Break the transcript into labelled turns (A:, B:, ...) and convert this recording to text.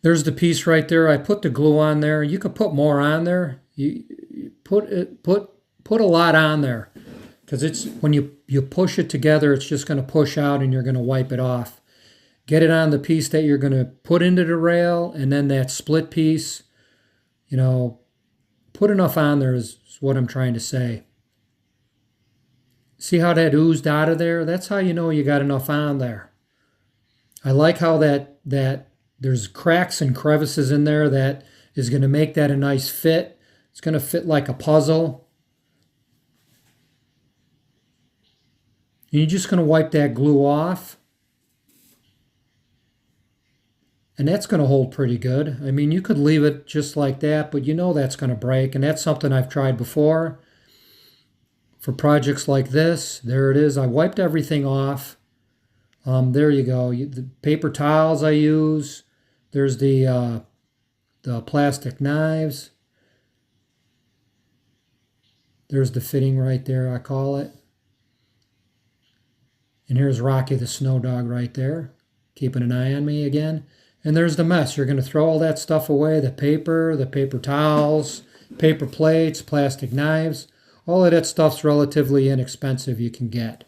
A: There's the piece right there. I put the glue on there. You could put more on there. You put a lot on there because it's when you push it together, it's just going to push out and you're going to wipe it off. Get it on the piece that you're going to put into the rail, and then that split piece. You know, put enough on there is what I'm trying to say. See how that oozed out of there? That's how you know you got enough on there. I like how that there's cracks and crevices in there that is going to make that a nice fit. It's going to fit like a puzzle. And you're just going to wipe that glue off. And that's going to hold pretty good. I mean, you could leave it just like that, but you know that's going to break. And that's something I've tried before for projects like this. There it is. I wiped everything off. There you go. The paper towels I use. There's the plastic knives. There's the fitting right there, I call it. And here's Rocky the snow dog right there, keeping an eye on me again. And there's the mess. You're going to throw all that stuff away, the paper towels, paper plates, plastic knives. All of that stuff's relatively inexpensive you can get.